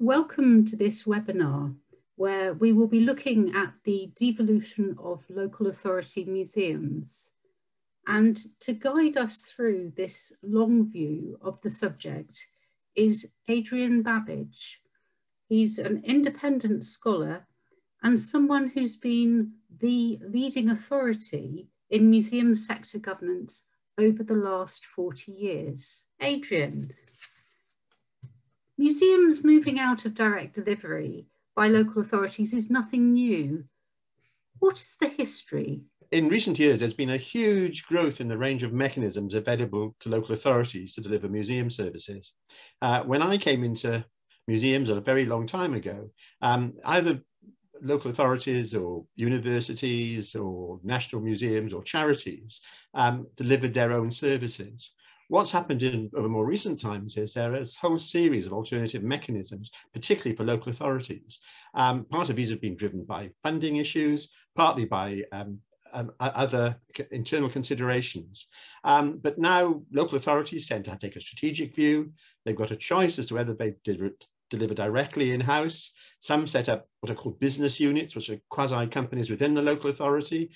Welcome to this webinar, where we will be looking at the devolution of local authority museums. And to guide us through this long view of the subject is Adrian Babbidge. He's an independent scholar and someone who's been the leading authority in museum sector governance over the last 40 years. Adrian. Museums moving out of direct delivery by local authorities is nothing new. What is the history? In recent years, there's been a huge growth in the range of mechanisms available to local authorities to deliver museum services. When I came into museums a very long time ago, either local authorities or universities or national museums or charities delivered their own services. What's happened over more recent times is there is a whole series of alternative mechanisms, particularly for local authorities. Part of these have been driven by funding issues, partly by other internal considerations. But now local authorities tend to take a strategic view. They've got a choice as to whether they deliver directly in-house. Some set up what are called business units, which are quasi-companies within the local authority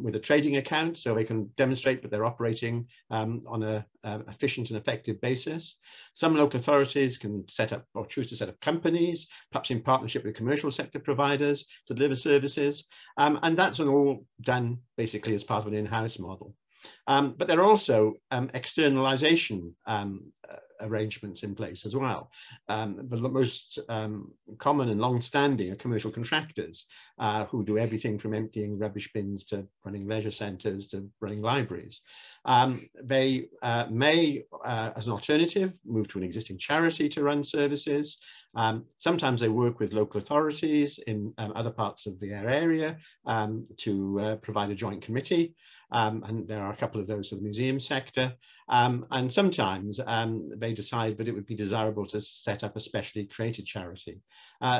with a trading account, so they can demonstrate that they're operating on an efficient and effective basis. Some local authorities can set up or choose to set up companies, perhaps in partnership with commercial sector providers to deliver services. And that's all done basically as part of an in-house model. But there are also externalization arrangements in place as well. The most common and long-standing are commercial contractors who do everything from emptying rubbish bins to running leisure centres to running libraries. They may, as an alternative, move to an existing charity to run services. Sometimes they work with local authorities in other parts of the area to provide a joint committee. And there are a couple of those for the museum sector. And sometimes they decide that it would be desirable to set up a specially created charity.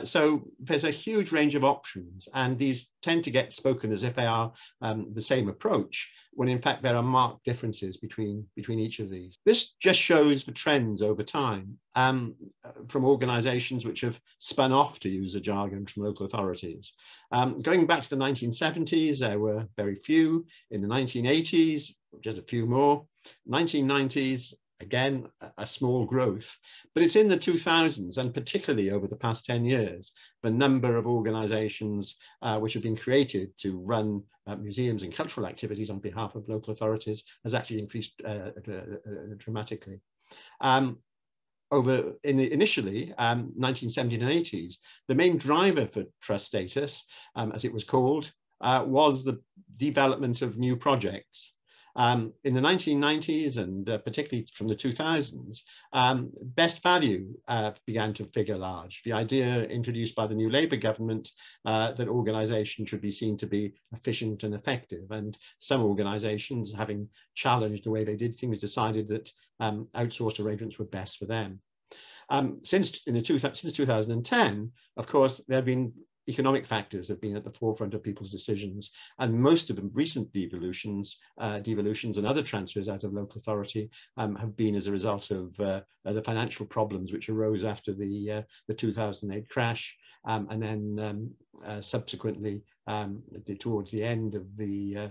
So there's a huge range of options, and these tend to get spoken as if they are the same approach, when in fact there are marked differences between each of these. This just shows the trends over time from organisations which have spun off, to use a jargon, from local authorities. Going back to the 1970s, there were very few. In the 1980s, just a few more. 1990s, again, a small growth. But it's in the 2000s, and particularly over the past 10 years, the number of organisations which have been created to run museums and cultural activities on behalf of local authorities has actually increased dramatically. Initially, 1970s and 80s, the main driver for trust status, as it was called, was the development of new projects. In the 1990s and particularly from the 2000s, best value began to figure large. The idea introduced by the new Labour government that organisations should be seen to be efficient and effective, and some organisations, having challenged the way they did things, decided that outsourced arrangements were best for them. Since 2010, of course, there have been economic factors have been at the forefront of people's decisions, and most of the recent devolutions and other transfers out of local authority have been as a result of the financial problems which arose after the 2008 crash, and then subsequently towards the end of the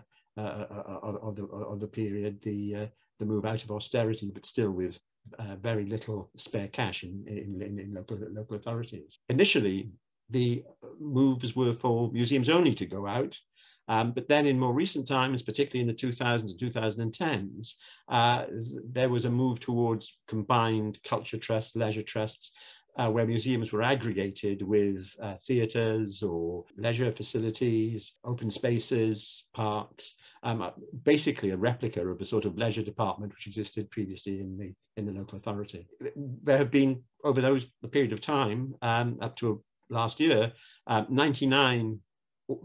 period, the move out of austerity, but still with very little spare cash in local authorities. Initially, the moves were for museums only to go out, but then in more recent times, particularly in the 2000s and 2010s, there was a move towards combined culture trusts, leisure trusts, where museums were aggregated with theatres or leisure facilities, open spaces, parks, basically a replica of the sort of leisure department which existed previously in the local authority. There have been, over the period of time, up to last year, 99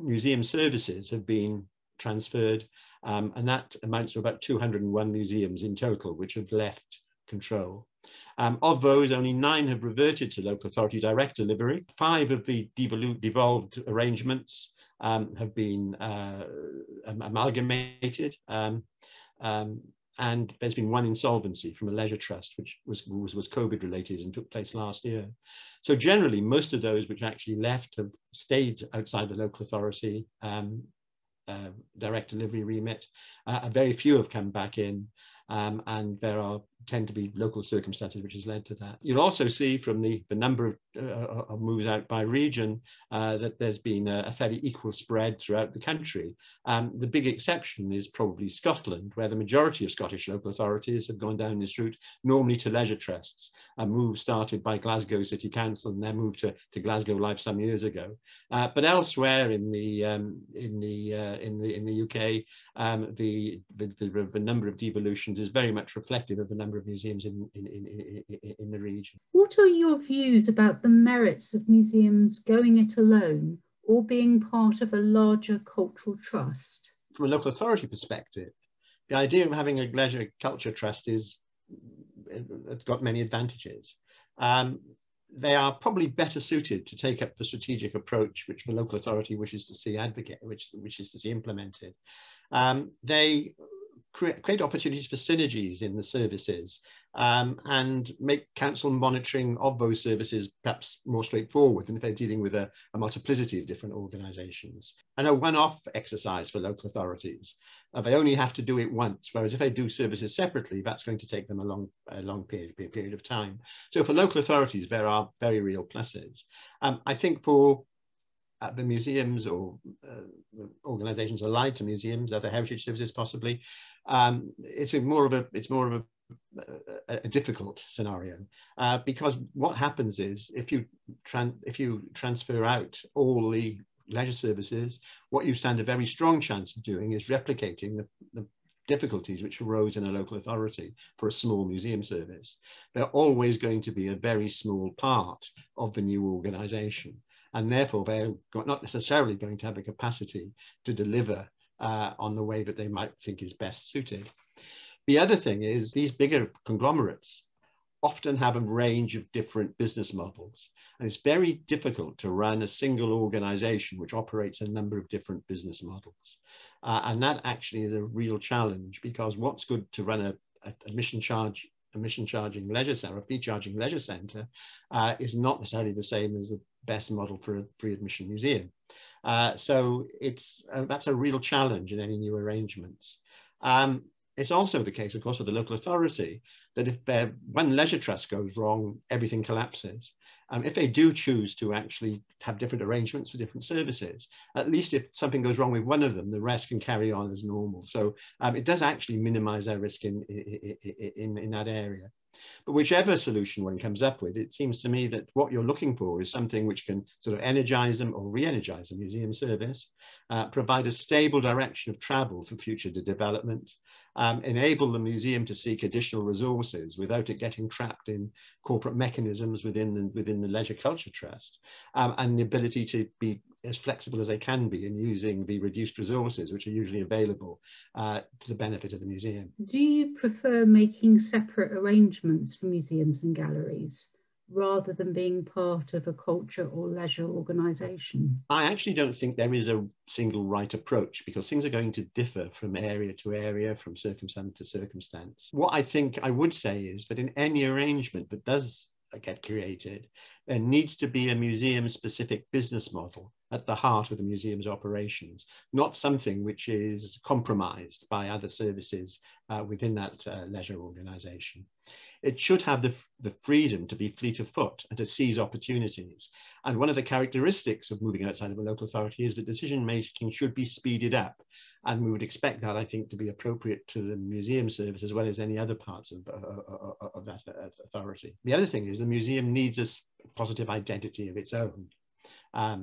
museum services have been transferred, and that amounts to about 201 museums in total which have left control. Of those, only 9 have reverted to local authority direct delivery. 5 of the devolved arrangements have been amalgamated, and and there's been one insolvency from a leisure trust, which was COVID related and took place last year. So generally, most of those which actually left have stayed outside the local authority direct delivery remit. Very few have come back in, and there tend to be local circumstances which has led to that. You'll also see from the number of moves out by region that there's been a fairly equal spread throughout the country. The big exception is probably Scotland, where the majority of Scottish local authorities have gone down this route, normally to leisure trusts, a move started by Glasgow City Council and then moved to Glasgow Life some years ago. But elsewhere in the UK, the number of devolutions is very much reflective of the number of museums in the region. What are your views about the merits of museums going it alone or being part of a larger cultural trust? From a local authority perspective, the idea of having a leisure culture trust it's got many advantages. They are probably better suited to take up the strategic approach which the local authority wishes to see wishes to see implemented. They create opportunities for synergies in the services and make council monitoring of those services perhaps more straightforward than if they're dealing with a multiplicity of different organisations. And a one-off exercise for local authorities. They only have to do it once, whereas if they do services separately, that's going to take them a long period of time. So for local authorities, there are very real pluses. I think for the museums or organisations allied to museums, other heritage services possibly, it's more of a difficult scenario because what happens is if you transfer out all the leisure services, what you stand a very strong chance of doing is replicating the difficulties which arose in a local authority for a small museum service. They're always going to be a very small part of the new organisation. And therefore, they're not necessarily going to have the capacity to deliver on the way that they might think is best suited. The other thing is these bigger conglomerates often have a range of different business models. And it's very difficult to run a single organization which operates a number of different business models. And that actually is a real challenge because what's good to run a admission charging leisure center, a fee charging leisure center is not necessarily the same as the best model for a free admission museum. So that's a real challenge in any new arrangements. It's also the case, of course, with the local authority that if one leisure trust goes wrong, everything collapses. If they do choose to actually have different arrangements for different services, at least if something goes wrong with one of them, the rest can carry on as normal. So it does actually minimize their risk in that area. But whichever solution one comes up with, it seems to me that what you're looking for is something which can sort of energize them or re-energize a museum service, provide a stable direction of travel for future development, enable the museum to seek additional resources without it getting trapped in corporate mechanisms within the Leisure Culture Trust, and the ability to be as flexible as they can be in using the reduced resources which are usually available to the benefit of the museum. Do you prefer making separate arrangements for museums and galleries rather than being part of a culture or leisure organisation? I actually don't think there is a single right approach because things are going to differ from area to area, from circumstance to circumstance. What I think I would say is that in any arrangement that does get created, there needs to be a museum-specific business model at the heart of the museum's operations, not something which is compromised by other services within that leisure organisation. It should have the freedom to be fleet of foot and to seize opportunities. And one of the characteristics of moving outside of a local authority is that decision-making should be speeded up. And we would expect that, I think, to be appropriate to the museum service as well as any other parts of that authority. The other thing is the museum needs a positive identity of its own.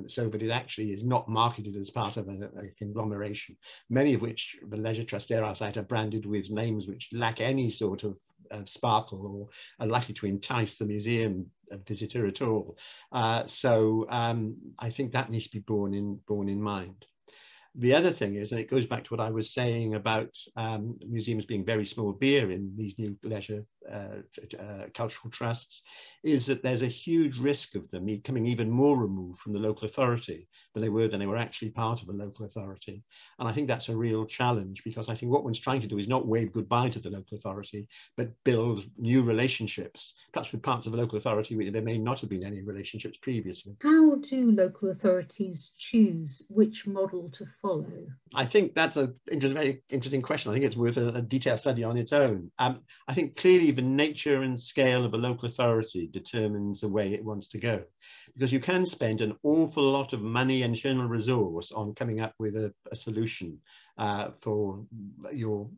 So that it actually is not marketed as part of a conglomeration, many of which the Leisure Trust, dare I say, are branded with names which lack any sort of sparkle or are likely to entice the museum visitor at all. So I think that needs to be borne in mind. The other thing is, and it goes back to what I was saying about museums being very small beer in these new leisure cultural trusts, is that there's a huge risk of them becoming even more removed from the local authority than they were actually part of a local authority. And I think that's a real challenge, because I think what one's trying to do is not wave goodbye to the local authority, but build new relationships, perhaps with parts of a local authority where there may not have been any relationships previously. How do local authorities choose which model to follow? I think that's a very interesting question. I think it's worth a detailed study on its own. I think clearly the nature and scale of a local authority determines the way it wants to go, because you can spend an awful lot of money and internal resource on coming up with a solution for your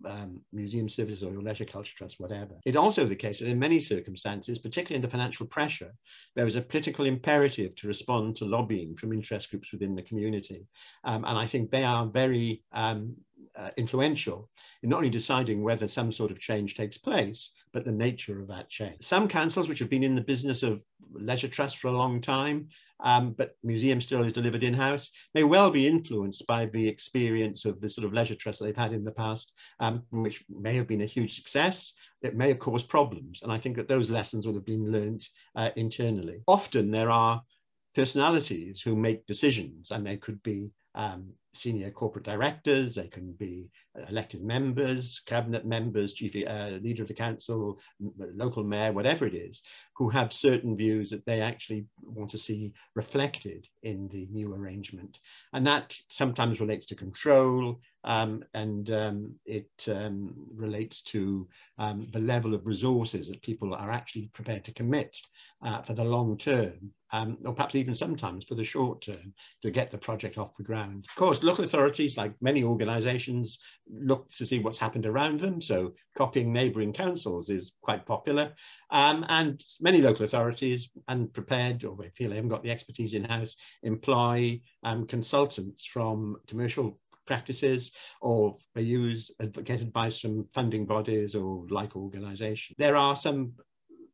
museum services or your leisure culture trust, whatever. It's also the case that in many circumstances, particularly under financial pressure, there is a political imperative to respond to lobbying from interest groups within the community. And I think they are very influential in not only deciding whether some sort of change takes place, but the nature of that change. Some councils, which have been in the business of leisure trusts for a long time, but museum still is delivered in-house, may well be influenced by the experience of the sort of leisure trusts that they've had in the past, which may have been a huge success. It may have caused problems. And I think that those lessons would have been learned internally. Often there are personalities who make decisions, and they could be senior corporate directors, they can be elected members, cabinet members, chief leader of the council, local mayor, whatever it is, who have certain views that they actually want to see reflected in the new arrangement. And that sometimes relates to control, it relates to the level of resources that people are actually prepared to commit for the long term, or perhaps even sometimes for the short term, to get the project off the ground. Of course, local authorities, like many organisations, look to see what's happened around them. So copying neighbouring councils is quite popular. And many local authorities, unprepared, or they feel they haven't got the expertise in-house, employ consultants from commercial practices, or they get advice from funding bodies or like organisations. There are some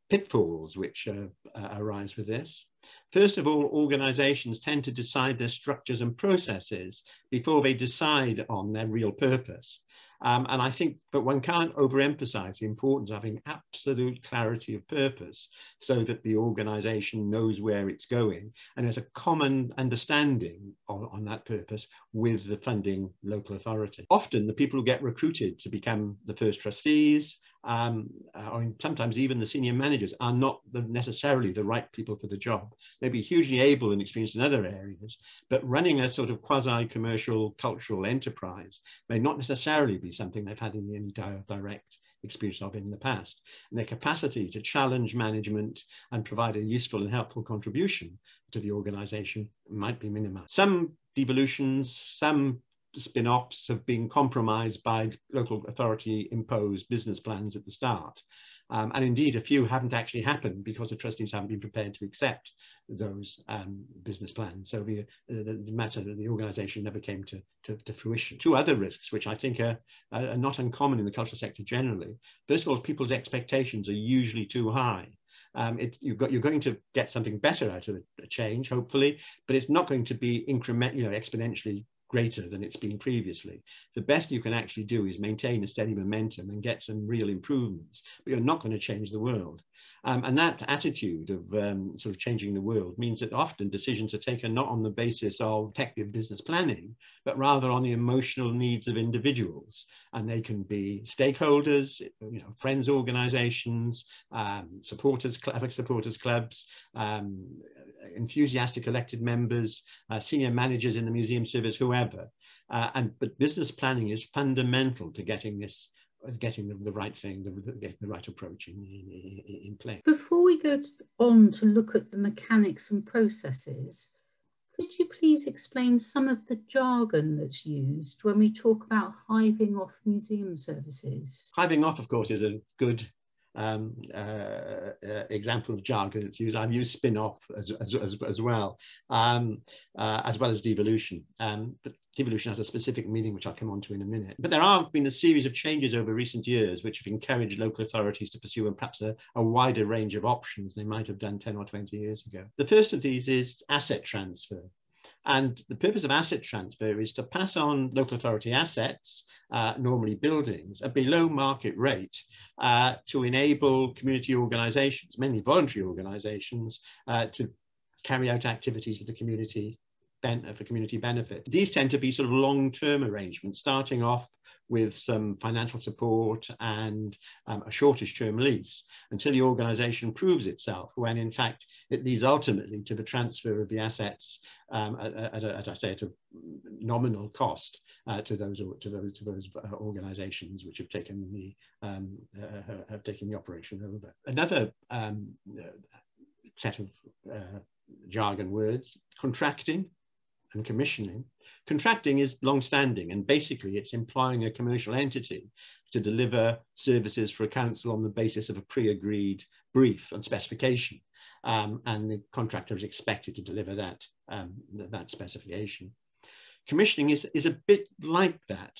pitfalls which arise with this. First of all, organisations tend to decide their structures and processes before they decide on their real purpose. And I think that one can't overemphasize the importance of having absolute clarity of purpose, so that the organisation knows where it's going and there's a common understanding on that purpose with the funding local authority. Often the people who get recruited to become the first trustees, or sometimes even the senior managers, are not necessarily the right people for the job. They'd be hugely able and experienced in other areas, but running a sort of quasi-commercial cultural enterprise may not necessarily be something they've had any direct experience of in the past. And their capacity to challenge management and provide a useful and helpful contribution to the organisation might be minimised. Some devolutions, some spin-offs have been compromised by local authority imposed business plans at the start. And indeed, a few haven't actually happened because the trustees haven't been prepared to accept those business plans. So the matter that the organisation never came to fruition. Two other risks, which I think are not uncommon in the cultural sector generally. First of all, people's expectations are usually too high. You're going to get something better out of a change, hopefully, but it's not going to be exponentially greater than it's been previously. The best you can actually do is maintain a steady momentum and get some real improvements, but you're not going to change the world. And that attitude of sort of changing the world means that often decisions are taken not on the basis of effective business planning, but rather on the emotional needs of individuals. And they can be stakeholders, friends organizations, supporters clubs, enthusiastic elected members, senior managers in the museum service, whoever. But business planning is fundamental to getting the right thing, getting the right approach in place. Before we go on to look at the mechanics and processes, could you please explain some of the jargon that's used when we talk about hiving off museum services? Hiving off, of course, is a good example of jargon that's used. I've used spin-off as well as devolution. But devolution has a specific meaning, which I'll come on to in a minute. But there have been a series of changes over recent years which have encouraged local authorities to pursue perhaps a wider range of options they might have done 10 or 20 years ago. The first of these is asset transfer. And the purpose of asset transfer is to pass on local authority assets, normally buildings, at below market rate to enable community organisations, mainly voluntary organisations, to carry out activities for the community, for community benefit. These tend to be sort of long-term arrangements, starting off with some financial support and a shortish-term lease until the organisation proves itself, when in fact it leads ultimately to the transfer of the assets at a nominal cost to those organisations which have taken the operation over. Another set of jargon words: contracting and commissioning. Contracting is long-standing, and basically it's employing a commercial entity to deliver services for a council on the basis of a pre-agreed brief and specification, and the contractor is expected to deliver that specification. Commissioning is a bit like that,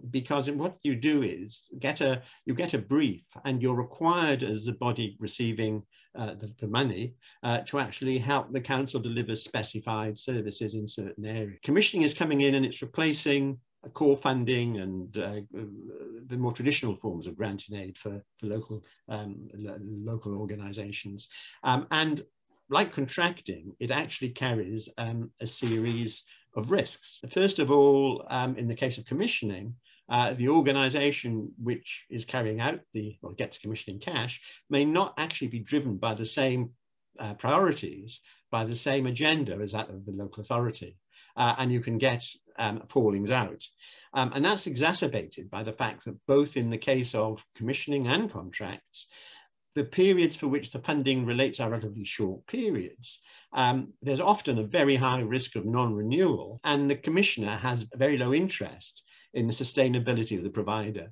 because what you do is you get a brief, and you're required as the body receiving the money to actually help the council deliver specified services in certain areas. Commissioning is coming in and it's replacing core funding and the more traditional forms of grant and aid for local organisations. And like contracting, it actually carries a series of risks. First of all, in the case of commissioning, the organisation which is carrying out or gets commissioning cash may not actually be driven by the same priorities, by the same agenda as that of the local authority. And you can get fallings out. And that's exacerbated by the fact that both in the case of commissioning and contracts, the periods for which the funding relates are relatively short periods. There's often a very high risk of non-renewal, and the commissioner has very low interest in the sustainability of the provider.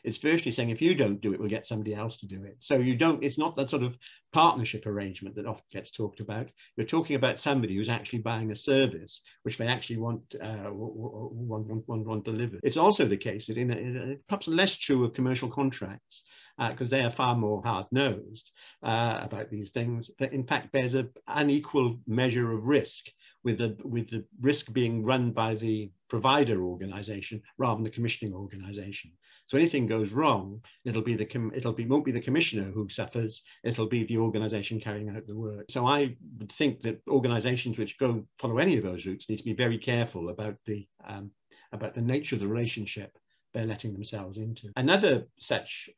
It's virtually saying, if you don't do it, we'll get somebody else to do it. So it's not that sort of partnership arrangement that often gets talked about. You're talking about somebody who's actually buying a service which they actually want delivered. It's also the case that perhaps less true of commercial contracts, because they are far more hard-nosed about these things, that in fact there's an unequal measure of risk, with the risk being run by the provider organisation rather than the commissioning organisation. So anything goes wrong, it won't be the commissioner who suffers, it'll be the organisation carrying out the work. So I would think that organisations which follow any of those routes need to be very careful about the nature of the relationship they're letting themselves into. Another such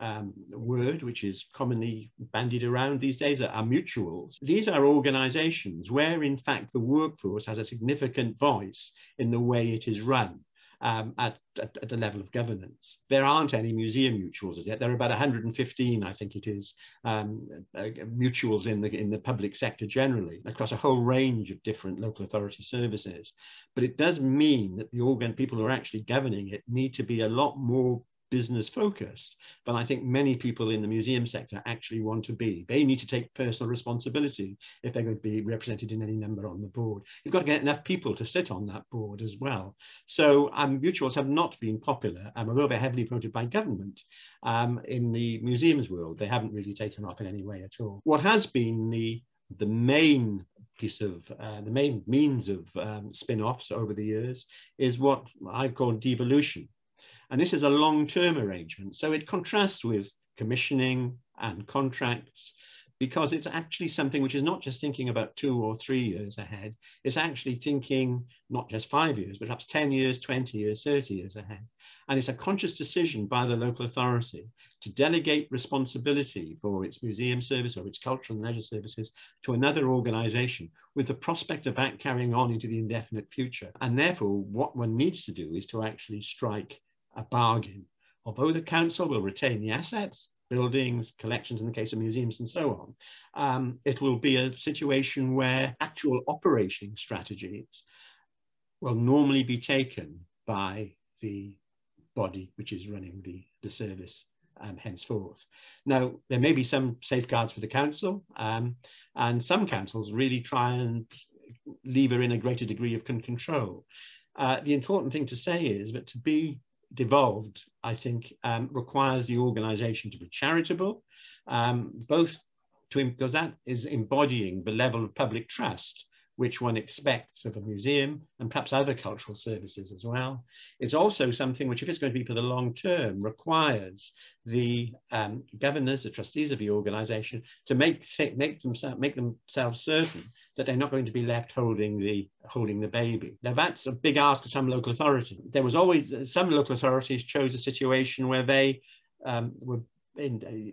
word which is commonly bandied around these days are mutuals. These are organisations where in fact the workforce has a significant voice in the way it is run at the level of governance. There aren't any museum mutuals as yet. There are about 115, I think it is, mutuals in the public sector generally, across a whole range of different local authority services. But it does mean that the people who are actually governing it need to be a lot more business focused than I think many people in the museum sector actually want to be. They need to take personal responsibility if they're going to be represented in any number on the board. You've got to get enough people to sit on that board as well. So mutuals have not been popular, although they're heavily promoted by government. In the museums world, they haven't really taken off in any way at all. What has been the main piece of the main means of spin-offs over the years is what I've called devolution. And this is a long-term arrangement. So it contrasts with commissioning and contracts, because it's actually something which is not just thinking about 2 or 3 years ahead. It's actually thinking not just 5 years, but perhaps 10 years, 20 years, 30 years ahead. And it's a conscious decision by the local authority to delegate responsibility for its museum service or its cultural and leisure services to another organisation, with the prospect of that carrying on into the indefinite future. And therefore, what one needs to do is to actually strike a bargain. Although the council will retain the assets, buildings, collections in the case of museums and so on, it will be a situation where actual operating strategies will normally be taken by the body which is running the service henceforth. Now, there may be some safeguards for the council, and some councils really try and lever in a greater degree of control. The important thing to say is that to be devolved, I think, requires the organisation to be charitable, because that is embodying the level of public trust which one expects of a museum and perhaps other cultural services as well. It's also something which, if it's going to be for the long term, requires the governors, the trustees of the organisation to make themselves certain that they're not going to be left holding the baby. Now that's a big ask of some local authority. There was always, some local authorities chose a situation where they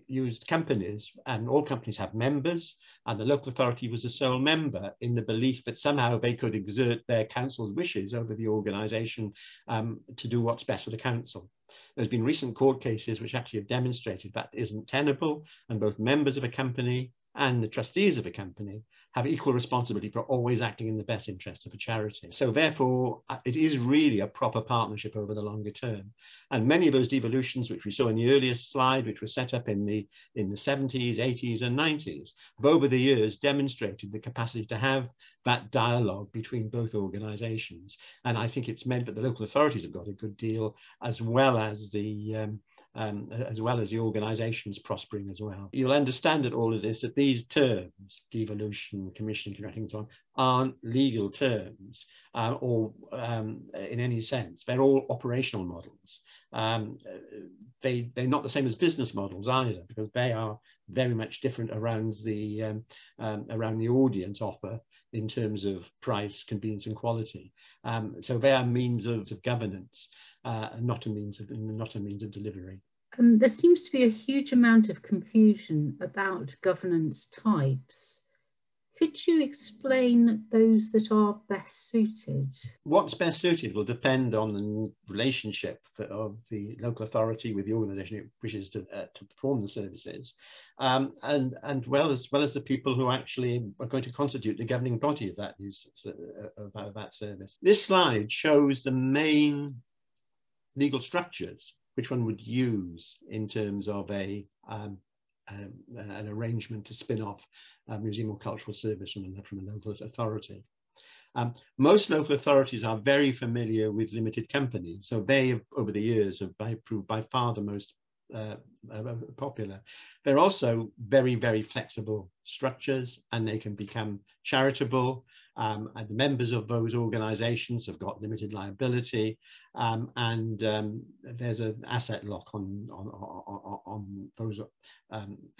used companies, and all companies have members, and the local authority was the sole member, in the belief that somehow they could exert their council's wishes over the organisation to do what's best for the council. There's been recent court cases which actually have demonstrated that isn't tenable, and both members of a company and the trustees of a company have equal responsibility for always acting in the best interest of a charity. So therefore, it is really a proper partnership over the longer term. And many of those devolutions, which we saw in the earliest slide, which were set up in the 70s, 80s and 90s, have over the years demonstrated the capacity to have that dialogue between both organisations. And I think it's meant that the local authorities have got a good deal, as well as the organisations prospering as well. You'll understand at all of this that these terms, devolution, commissioning, contracting and so on, aren't legal terms or in any sense. They're all operational models. They're not the same as business models either, because they are very much different around the audience offer in terms of price, convenience and quality. So they are means of governance, not a means of delivery. There seems to be a huge amount of confusion about governance types. Could you explain those that are best suited? What's best suited will depend on the relationship of the local authority with the organisation it wishes to perform the services, and well as the people who actually are going to constitute the governing body of that service. This slide shows the main legal structures which one would use in terms of an arrangement to spin off a museum or cultural service from a local authority. Most local authorities are very familiar with limited companies, so they have, over the years, have proved by far the most popular. They're also very, very flexible structures, and they can become charitable. And the members of those organisations have got limited liability, and there's an asset lock on those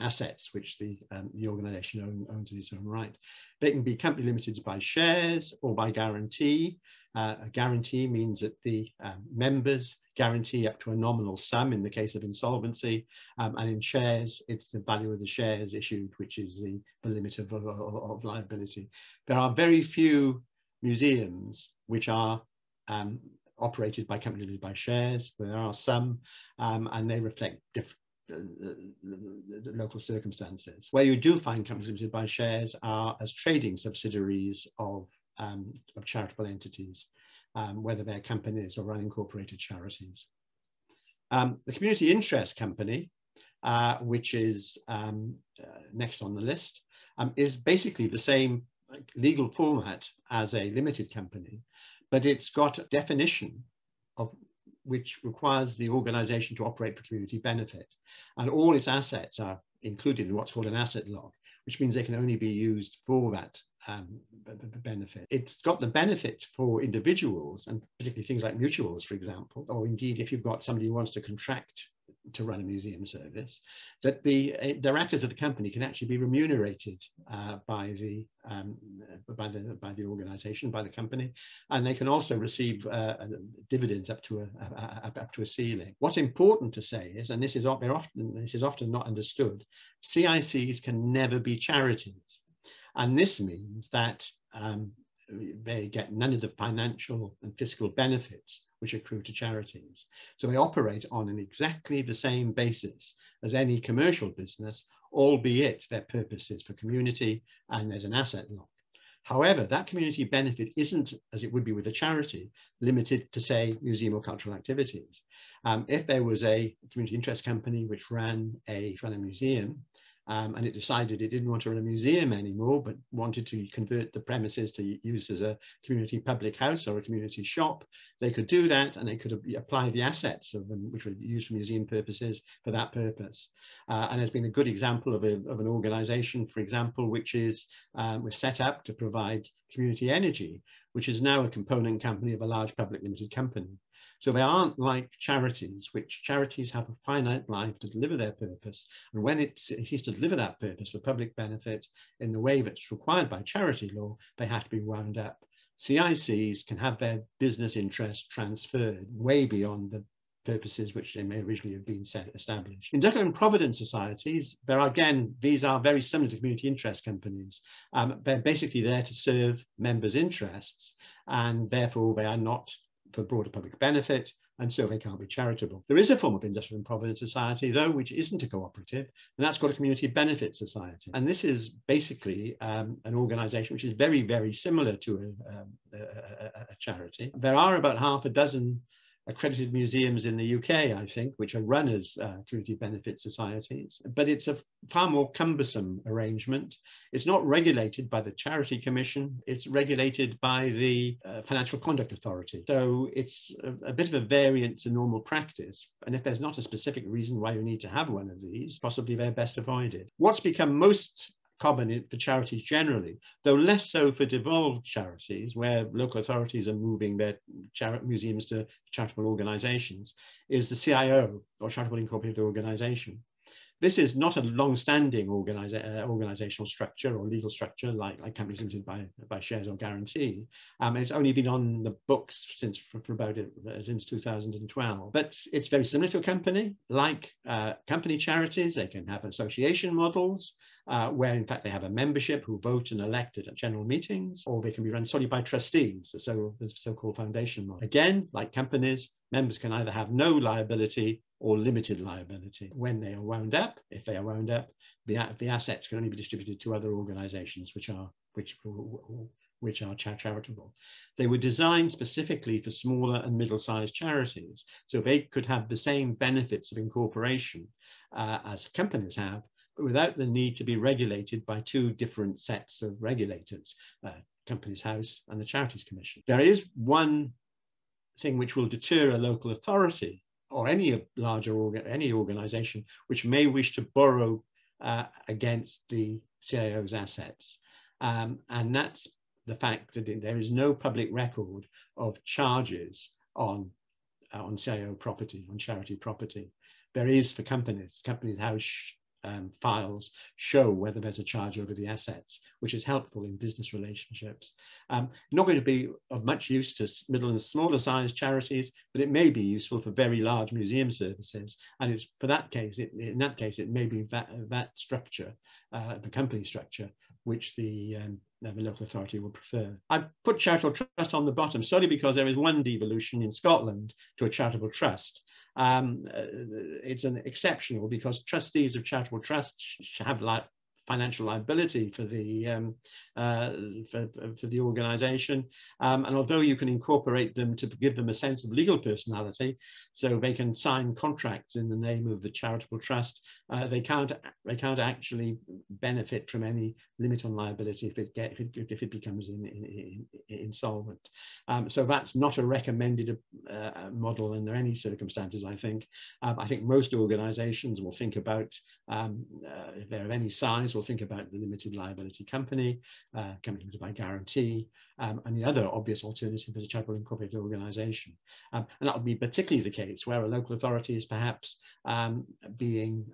assets which the organisation owns in its own right. They can be company limited by shares or by guarantee. A guarantee means that the members guarantee up to a nominal sum in the case of insolvency, and in shares, it's the value of the shares issued, which is the limit of liability. There are very few museums which are operated by company limited by shares, but there are some, and they reflect different the local circumstances. Where you do find companies limited by shares are as trading subsidiaries of charitable entities, whether they're companies or unincorporated charities. The community interest company, which is next on the list, is basically the same legal format as a limited company, but it's got a definition of which requires the organisation to operate for community benefit, and all its assets are included in what's called an asset log, which means they can only be used for that benefit. It's got the benefit for individuals, and particularly things like mutuals, for example, or indeed if you've got somebody who wants to contract to run a museum service, that the directors of the company can actually be remunerated by the organisation, by the company, and they can also receive dividends up to a ceiling. What's important to say is, and this is often not understood, CICs can never be charities, and this means that they get none of the financial and fiscal benefits which accrue to charities. So they operate on exactly the same basis as any commercial business, albeit their purpose is for community and there's an asset lock. However, that community benefit isn't, as it would be with a charity, limited to, say, museum or cultural activities. If there was a community interest company which ran a museum, and it decided it didn't want to run a museum anymore, but wanted to convert the premises to use as a community public house or a community shop, they could do that, and they could apply the assets of them, which were used for museum purposes, for that purpose. And there's been a good example of an organization, for example, which was set up to provide community energy, which is now a component company of a large public limited company. So they aren't like charities, which charities have a finite life to deliver their purpose. And when it is to deliver that purpose for public benefit in the way that's required by charity law, they have to be wound up. CICs can have their business interests transferred way beyond the purposes which they may originally have been established. Industrial and provident societies, these are very similar to community interest companies. They're basically there to serve members' interests, and therefore they are not for broader public benefit, and so they can't be charitable. There is a form of industrial and provident society, though, which isn't a cooperative, and that's called a community benefit society. And this is basically an organization which is very, very similar to a charity. There are about half a dozen accredited museums in the UK, I think, which are run as community benefit societies, but it's a far more cumbersome arrangement. It's not regulated by the Charity Commission, it's regulated by the Financial Conduct Authority. So it's a bit of a variant to normal practice, and if there's not a specific reason why you need to have one of these, possibly they're best avoided. What's become most common for charities generally, though less so for devolved charities, where local authorities are moving their museums to charitable organizations, is the CIO, or Charitable Incorporated Organization. This is not a long-standing organizational structure or legal structure like companies limited by shares or guarantee. It's only been on the books since 2012. But it's very similar to a company. Like company charities, they can have association models, where in fact they have a membership who vote and elect at general meetings, or they can be run solely by trustees, the so-called foundation model. Again, like companies, members can either have no liability or limited liability. When they are wound up, if they are wound up, the assets can only be distributed to other organizations which are charitable. They were designed specifically for smaller and middle-sized charities, so they could have the same benefits of incorporation as companies have, but without the need to be regulated by two different sets of regulators, Companies House and the Charities Commission. There is one thing which will deter a local authority or any any organization which may wish to borrow against the CIO's assets. And that's the fact that there is no public record of charges on CIO property, on charity property. There is for companies. Companies House files show whether there's a charge over the assets, which is helpful in business relationships. Not going to be of much use to middle and smaller sized charities, but it may be useful for very large museum services. And it's for that case, in that case, it may be that structure, the company structure, which the local authority will prefer. I put charitable trust on the bottom solely because there is one devolution in Scotland to a charitable trust. It's an exceptional because trustees of charitable trusts have financial liability for the organization, and although you can incorporate them to give them a sense of legal personality, so they can sign contracts in the name of the charitable trust, they can't actually benefit from any limit on liability if it becomes insolvent. So that's not a recommended model under any circumstances. I think most organizations will think about, if they're of any size, will think about the limited liability company, company limited by guarantee, and the other obvious alternative is a charitable incorporated organization. And that would be particularly the case where a local authority is perhaps being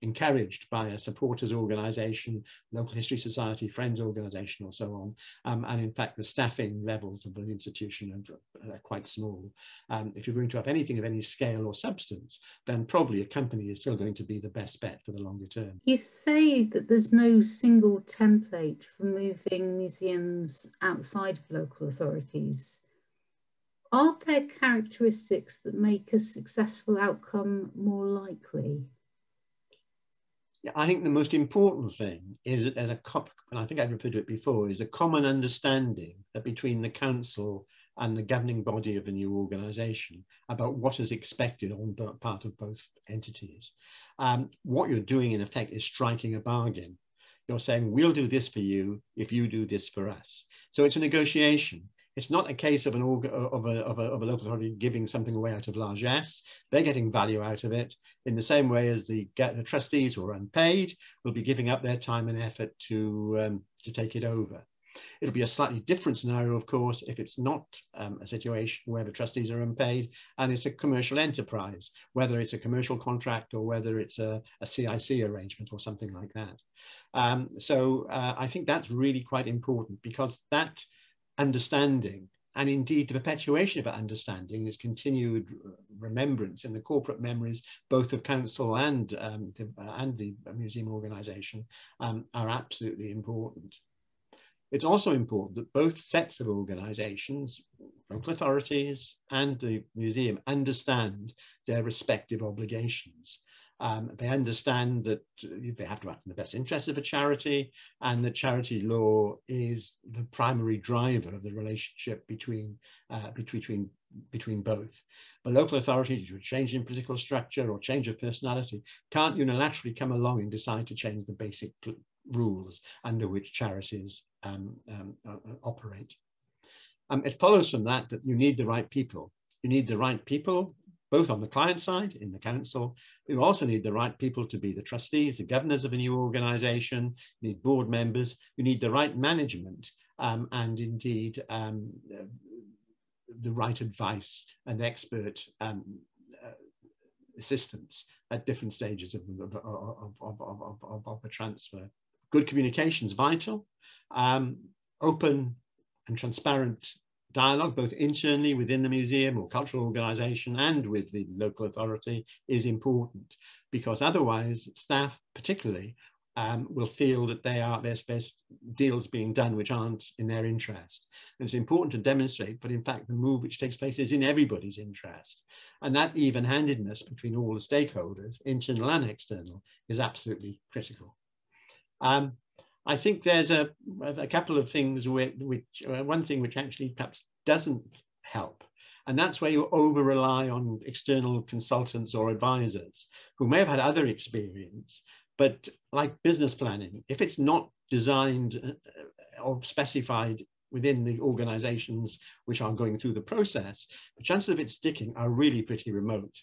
encouraged by a supporters organization, local history society, friends organization, or so on. And in fact, the staffing levels of an institution are quite small. If you're going to have anything of any scale or substance, then probably a company is still going to be the best bet for the longer term. You say that there's no single template for moving museums outside of local authorities. Are there characteristics that make a successful outcome more likely? I think the most important thing is that there's and I think I've referred to it before, is the common understanding that between the council and the governing body of the new organisation about what is expected on the part of both entities. What you're doing in effect is striking a bargain. You're saying, we'll do this for you if you do this for us. So it's a negotiation. It's not a case of a local authority giving something away out of largesse. They're getting value out of it in the same way as the trustees who are unpaid will be giving up their time and effort to take it over. It'll be a slightly different scenario, of course, if it's not a situation where the trustees are unpaid and it's a commercial enterprise, whether it's a commercial contract or whether it's a CIC arrangement or something like that. I think that's really quite important, because that understanding, and indeed the perpetuation of that understanding, is continued remembrance in the corporate memories, both of council and the museum organisation, are absolutely important. It's also important that both sets of organisations, local authorities and the museum, understand their respective obligations. They understand that they have to act in the best interest of a charity, and that charity law is the primary driver of the relationship between both. The local authority, due to a change in political structure or change of personality, can't unilaterally come along and decide to change the basic rules under which charities operate. It follows from that that you need the right people. You need the right people both on the client side in the council. You also need the right people to be the trustees, the governors of a new organisation. You need board members. You need the right management and indeed the right advice and expert assistance at different stages of the transfer. Good communication is vital. Open and transparent dialogue, both internally within the museum or cultural organisation and with the local authority, is important, because otherwise staff particularly will feel that there's deals being done which aren't in their interest. And it's important to demonstrate, but in fact the move which takes place is in everybody's interest. And that even-handedness between all the stakeholders, internal and external, is absolutely critical. I think there's a couple of things one thing which actually perhaps doesn't help, and that's where you over-rely on external consultants or advisors who may have had other experience, but like business planning, if it's not designed or specified within the organizations which are going through the process, the chances of it sticking are really pretty remote.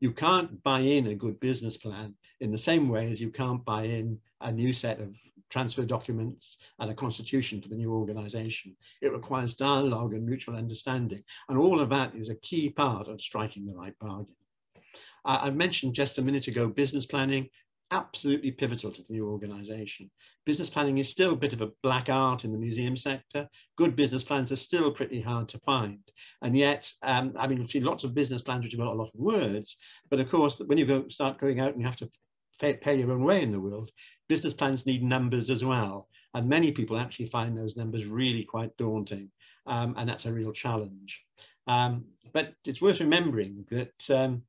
You can't buy in a good business plan in the same way as you can't buy in a new set of transfer documents and a constitution for the new organization. It requires dialogue and mutual understanding. And all of that is a key part of striking the right bargain. I mentioned just a minute ago business planning, absolutely pivotal to the new organization. Business planning is still a bit of a black art in the museum sector. Good business plans are still pretty hard to find. And yet, I mean, we've seen lots of business plans which have got a lot of words, but of course, when you start going out and you have to pay your own way in the world, business plans need numbers as well. And many people actually find those numbers really quite daunting. And that's a real challenge. But it's worth remembering that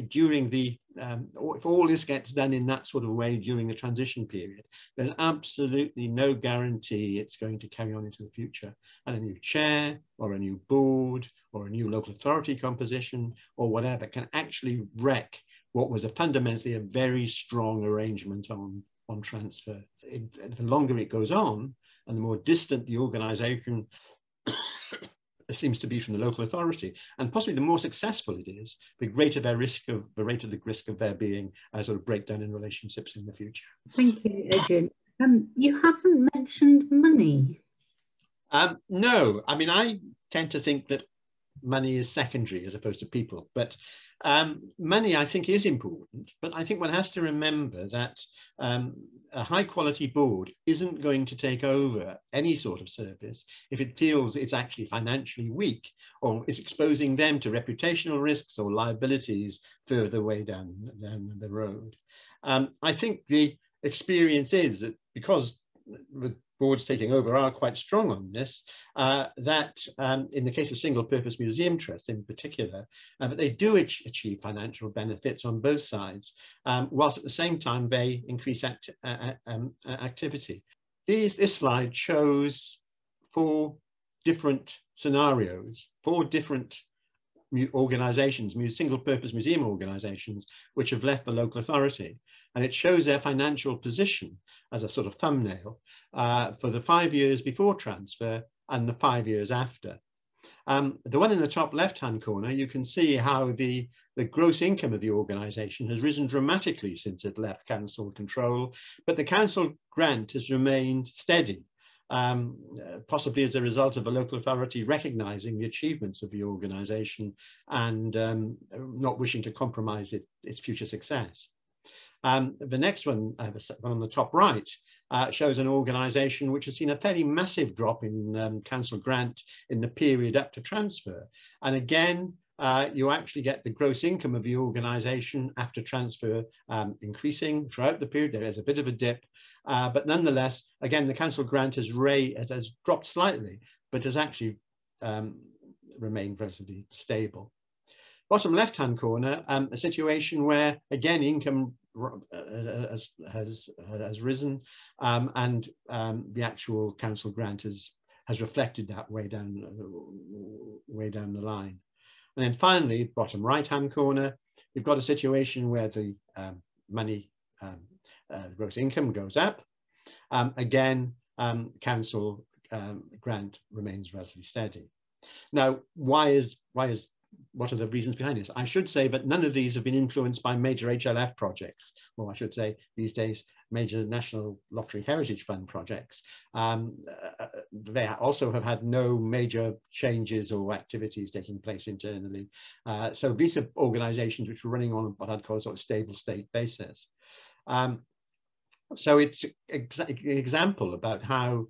during if all this gets done in that sort of way during the transition period, there's absolutely no guarantee it's going to carry on into the future. And a new chair or a new board or a new local authority composition or whatever can actually wreck what was fundamentally a very strong arrangement on transfer. The longer it goes on and the more distant the organisation seems to be from the local authority, and possibly the more successful it is, the greater the risk of there being a sort of breakdown in relationships in the future. Thank you, Adrian. You haven't mentioned money. No, I mean, I tend to think that money is secondary as opposed to people, but money I think is important, but I think one has to remember that a high quality board isn't going to take over any sort of service if it feels it's actually financially weak or is exposing them to reputational risks or liabilities further away down the road. I think the experience is that because the boards taking over are quite strong on this, that in the case of single purpose museum trusts in particular, they do achieve financial benefits on both sides, whilst at the same time they increase activity. This slide shows 4 different scenarios, 4 different organizations, single-purpose museum organizations, which have left the local authority. And it shows their financial position as a sort of thumbnail for the 5 years before transfer and the 5 years after. The one in the top left-hand corner, you can see how the gross income of the organisation has risen dramatically since it left council control, but the council grant has remained steady, possibly as a result of a local authority recognising the achievements of the organisation and not wishing to compromise its future success. The next one, the one on the top right, shows an organisation which has seen a fairly massive drop in council grant in the period up to transfer. And again, you actually get the gross income of the organisation after transfer increasing throughout the period. There is a bit of a dip, but nonetheless, again, the council grant has dropped slightly, but has actually remained relatively stable. Bottom left-hand corner, a situation where, again, income has risen, and the actual council grant has reflected that way down the line. And then finally, bottom right-hand corner, you've got a situation where the gross income goes up. Again, council grant remains relatively steady. Now, what are the reasons behind this? I should say that none of these have been influenced by major HLF projects, or I should say these days, major National Lottery Heritage Fund projects. They also have had no major changes or activities taking place internally. So these are organisations which are running on what I'd call a sort of stable state basis. So it's an example about how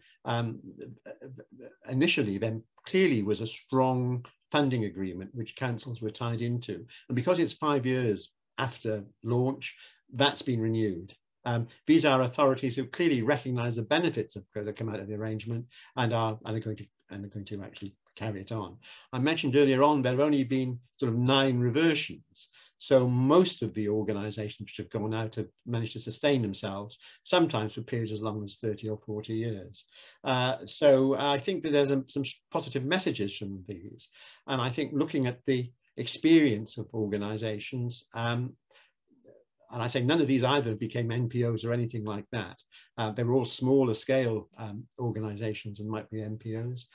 initially there clearly was a strong funding agreement which councils were tied into. And because it's 5 years after launch, that's been renewed. These are authorities who clearly recognise the benefits that come out of the arrangement and are going to actually carry it on. I mentioned earlier on there have only been sort of 9 reversions. So most of the organisations which have gone out have managed to sustain themselves, sometimes for periods as long as 30 or 40 years. So I think that there's some positive messages from these. And I think looking at the experience of organisations, and I say none of these either became NPOs or anything like that. They were all smaller scale organisations and might be NPOs.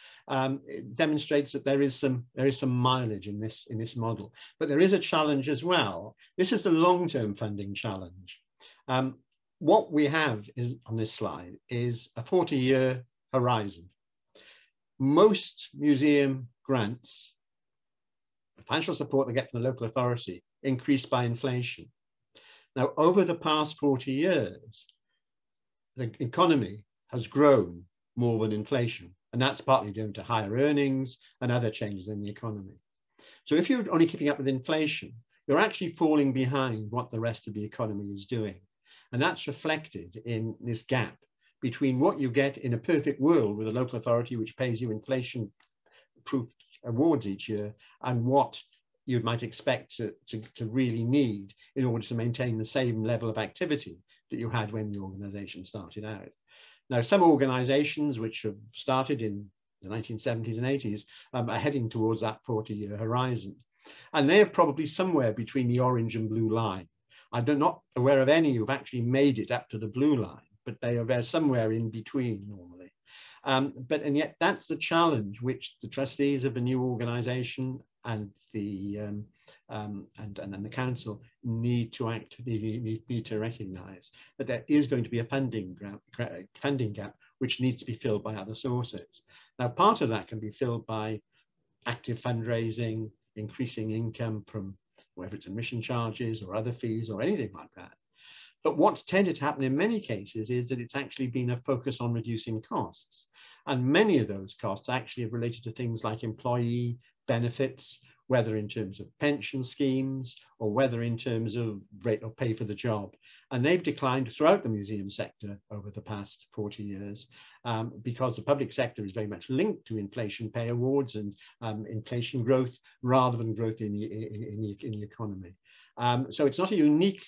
It demonstrates that there is some mileage in this model, but there is a challenge as well. This is the long-term funding challenge. What we have on this slide is a 40-year horizon. Most museum grants, the financial support they get from the local authority, increased by inflation. Now, over the past 40 years, the economy has grown more than inflation, and that's partly due to higher earnings and other changes in the economy. So if you're only keeping up with inflation, you're actually falling behind what the rest of the economy is doing. And that's reflected in this gap between what you get in a perfect world with a local authority which pays you inflation-proof awards each year and what you might expect to really need in order to maintain the same level of activity that you had when the organisation started out. Now, some organisations which have started in the 1970s and 80s are heading towards that 40-year horizon. And they're probably somewhere between the orange and blue line. I'm not aware of any who've actually made it up to the blue line, but they are there somewhere in between normally. And yet that's the challenge which the trustees of the new organisation and the council need to recognise that there is going to be a funding gap which needs to be filled by other sources. Now, part of that can be filled by active fundraising, increasing income from whether it's admission charges or other fees or anything like that. But what's tended to happen in many cases is that it's actually been a focus on reducing costs. And many of those costs actually have related to things like employee benefits, whether in terms of pension schemes or whether in terms of rate or pay for the job. And they've declined throughout the museum sector over the past 40 years because the public sector is very much linked to inflation pay awards and inflation growth rather than growth in the economy. So it's not a unique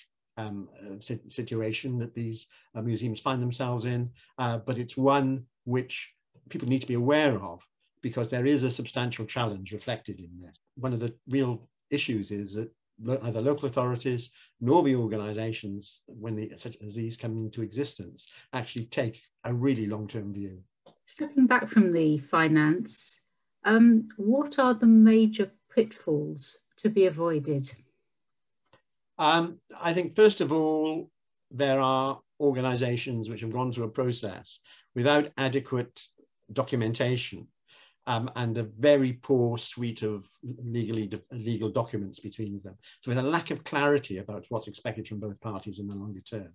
situation that these museums find themselves in, but it's one which people need to be aware of, because there is a substantial challenge reflected in this. One of the real issues is that neither local authorities nor the organisations, such as these come into existence, actually take a really long-term view. Stepping back from the finance, what are the major pitfalls to be avoided? I think, first of all, there are organisations which have gone through a process without adequate documentation and a very poor suite of legal documents between them. So with a lack of clarity about what's expected from both parties in the longer term.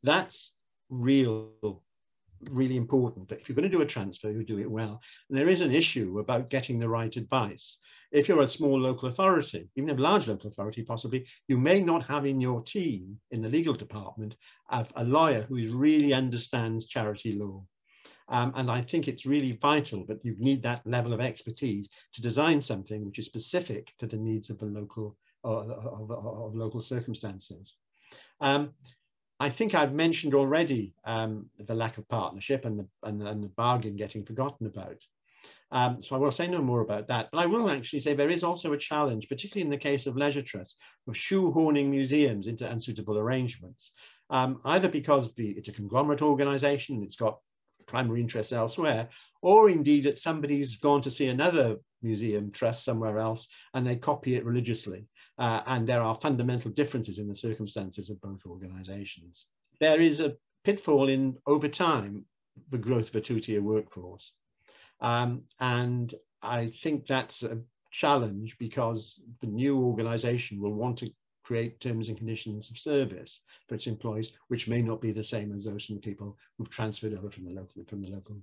That's really important, that if you're going to do a transfer, you do it well. And there is an issue about getting the right advice. If you're a small local authority, even a large local authority possibly, you may not have in your team, in the legal department, a lawyer who really understands charity law. And I think it's really vital that you need that level of expertise to design something which is specific to the needs of the local of local circumstances. I think I've mentioned already the lack of partnership and the bargain getting forgotten about. So I will say no more about that, but I will actually say there is also a challenge, particularly in the case of leisure trusts, of shoehorning museums into unsuitable arrangements, either because it's a conglomerate organisation and it's got primary interests elsewhere, or indeed that somebody's gone to see another museum trust somewhere else and they copy it religiously. And there are fundamental differences in the circumstances of both organisations. There is a pitfall in, over time, the growth of a two-tier workforce. And I think that's a challenge because the new organisation will want to create terms and conditions of service for its employees, which may not be the same as those from the people who've transferred over from the local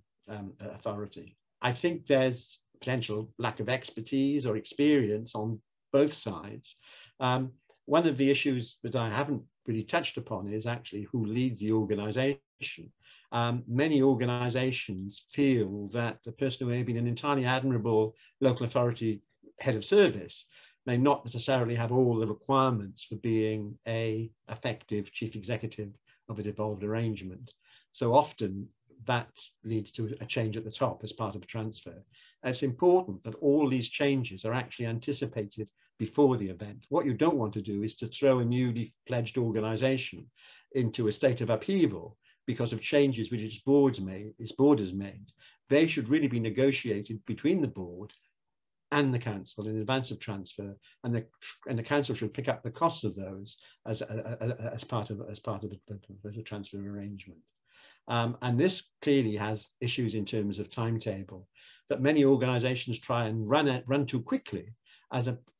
authority. I think there's potential lack of expertise or experience on both sides. One of the issues that I haven't really touched upon is actually who leads the organisation. Many organisations feel that the person who may have been an entirely admirable local authority head of service may not necessarily have all the requirements for being an effective chief executive of a devolved arrangement. So often that leads to a change at the top as part of a transfer. It's important that all these changes are actually anticipated before the event. What you don't want to do is to throw a newly fledged organisation into a state of upheaval because of changes which its board has made. They should really be negotiated between the board and the council in advance of transfer, and the council should pick up the costs of those as part of the transfer arrangement. And this clearly has issues in terms of timetable, that many organisations try and run too quickly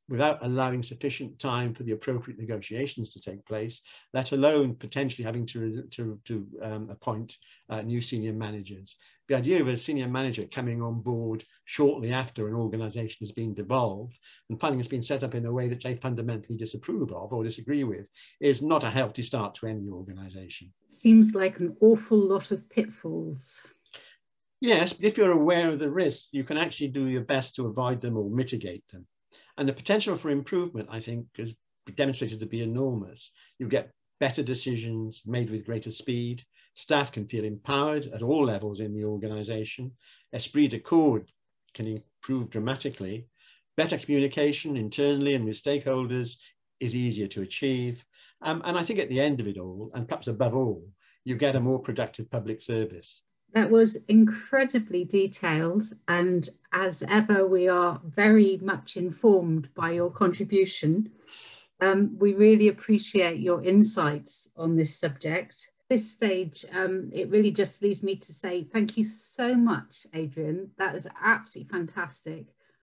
without allowing sufficient time for the appropriate negotiations to take place, let alone potentially having to appoint new senior managers. The idea of a senior manager coming on board shortly after an organisation has been devolved and finding it's been set up in a way that they fundamentally disapprove of or disagree with is not a healthy start to any organisation. Seems like an awful lot of pitfalls. Yes, but if you're aware of the risks, you can actually do your best to avoid them or mitigate them. And the potential for improvement, I think, is demonstrated to be enormous. You get better decisions made with greater speed. Staff can feel empowered at all levels in the organisation. Esprit de corps can improve dramatically. Better communication internally and with stakeholders is easier to achieve. And I think at the end of it all, and perhaps above all, you get a more productive public service. That was incredibly detailed, and as ever, we are very much informed by your contribution. We really appreciate your insights on this subject. At this stage, it really just leaves me to say thank you so much, Adrian. That was absolutely fantastic.